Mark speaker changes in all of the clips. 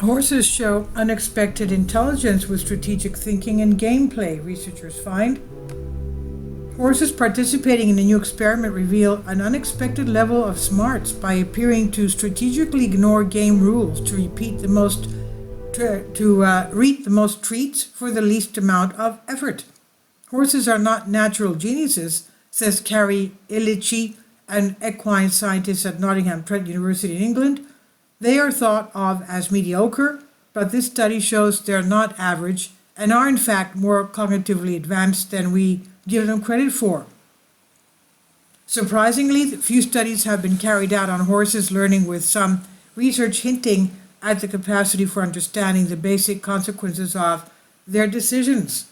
Speaker 1: Horses show unexpected intelligence with strategic thinking and gameplay, researchers find. Horses participating in a new experiment reveal an unexpected level of smarts by appearing to strategically ignore game rules to reap the most treats for the least amount of effort. Horses are not natural geniuses, says Carrie Illici, an equine scientist at Nottingham Trent University in England. They are thought of as mediocre, but this study shows they're not average and are in fact more cognitively advanced than we give them credit for. Surprisingly, few studies have been carried out on horses learning, with some research hinting at the capacity for understanding the basic consequences of their decisions.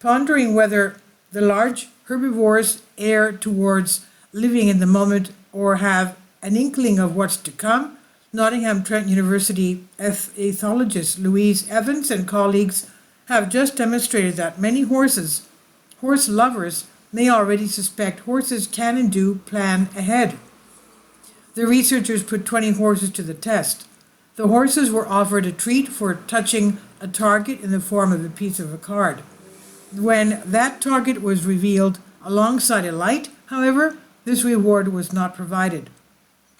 Speaker 1: Pondering whether the large herbivores err towards living in the moment or have an inkling of what's to come, Nottingham Trent University ethologist Louise Evans and colleagues have just demonstrated that many horse lovers may already suspect horses can and do plan ahead. The researchers put 20 horses to the test. The horses were offered a treat for touching a target in the form of a piece of a card. When that target was revealed alongside a light, however, this reward was not provided.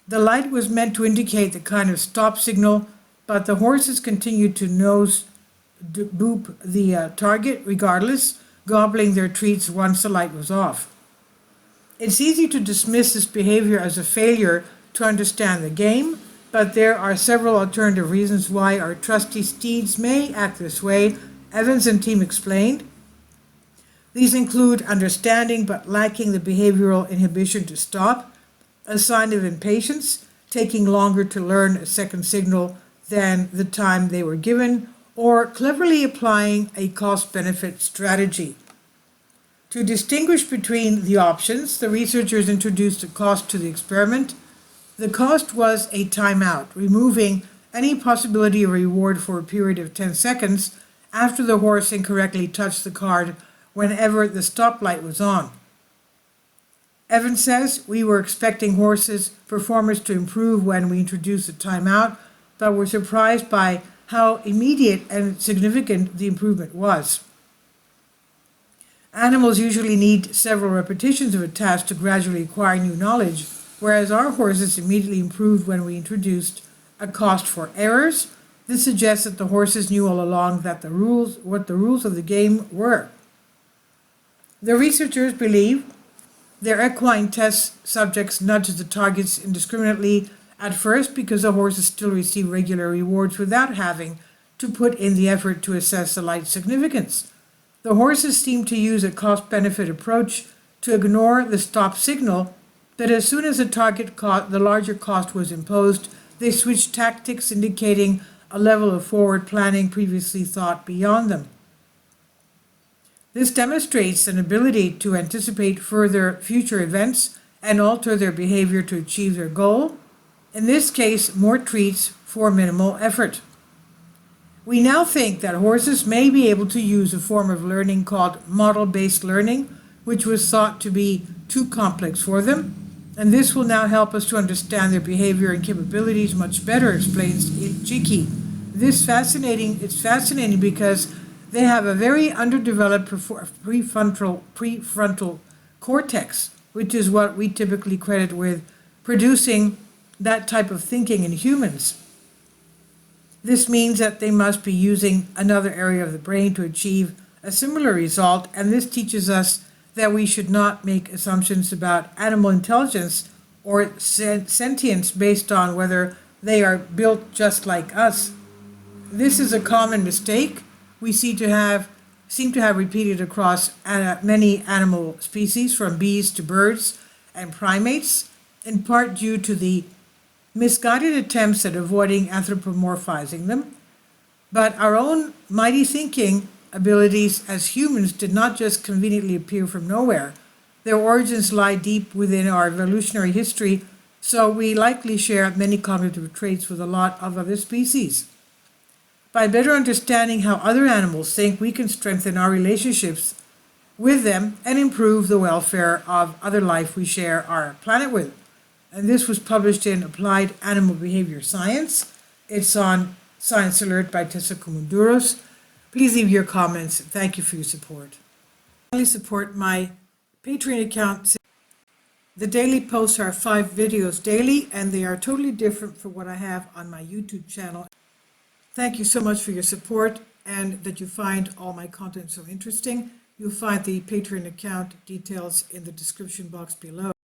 Speaker 1: The light was meant to indicate the kind of stop signal, but the horses continued to nose boop the target regardless, gobbling their treats once the light was off. It's easy to dismiss this behavior as a failure to understand the game, but there are several alternative reasons why our trusty steeds may act this way, Evans and team explained. These include understanding but lacking the behavioral inhibition to stop, a sign of impatience, taking longer to learn a second signal than the time they were given, or cleverly applying a cost-benefit strategy. To distinguish between the options, the researchers introduced a cost to the experiment. The cost was a timeout, removing any possibility of reward for a period of 10 seconds after the horse incorrectly touched the card whenever the stoplight was on. Evans says, "We were expecting horses' performance to improve when we introduced the timeout, but were surprised by how immediate and significant the improvement was. Animals usually need several repetitions of a task to gradually acquire new knowledge, whereas our horses immediately improved when we introduced a cost for errors. This suggests that the horses knew all along what the rules of the game were." The researchers believe their equine test subjects nudged the targets indiscriminately at first because the horses still receive regular rewards without having to put in the effort to assess the light's significance. The horses seemed to use a cost-benefit approach to ignore the stop signal, but as soon as the larger cost was imposed, they switched tactics, indicating a level of forward planning previously thought beyond them. This demonstrates an ability to anticipate future events and alter their behavior to achieve their goal, in this case, more treats for minimal effort. We now think that horses may be able to use a form of learning called model-based learning, which was thought to be too complex for them, and this will now help us to understand their behavior and capabilities much better, explains Ilchiki. It's fascinating because they have a very underdeveloped prefrontal cortex, which is what we typically credit with producing that type of thinking in humans. This means that they must be using another area of the brain to achieve a similar result, and this teaches us that we should not make assumptions about animal intelligence or sentience based on whether they are built just like us. This is a common mistake we seem to have repeated across many animal species, from bees to birds and primates, in part due to the misguided attempts at avoiding anthropomorphizing them. But our own mighty thinking abilities as humans did not just conveniently appear from nowhere. Their origins lie deep within our evolutionary history, so we likely share many cognitive traits with a lot of other species. By better understanding how other animals think, we can strengthen our relationships with them and improve the welfare of other life we share our planet with. And this was published in Applied Animal Behavior Science. It's on Science Alert by Tessa Koumoundouros. Please leave your comments. Thank you for your support. Finally, support my Patreon account. The daily posts are 5 videos daily, and they are totally different from what I have on my YouTube channel. Thank you so much for your support and that you find all my content so interesting. You'll find the Patreon account details in the description box below.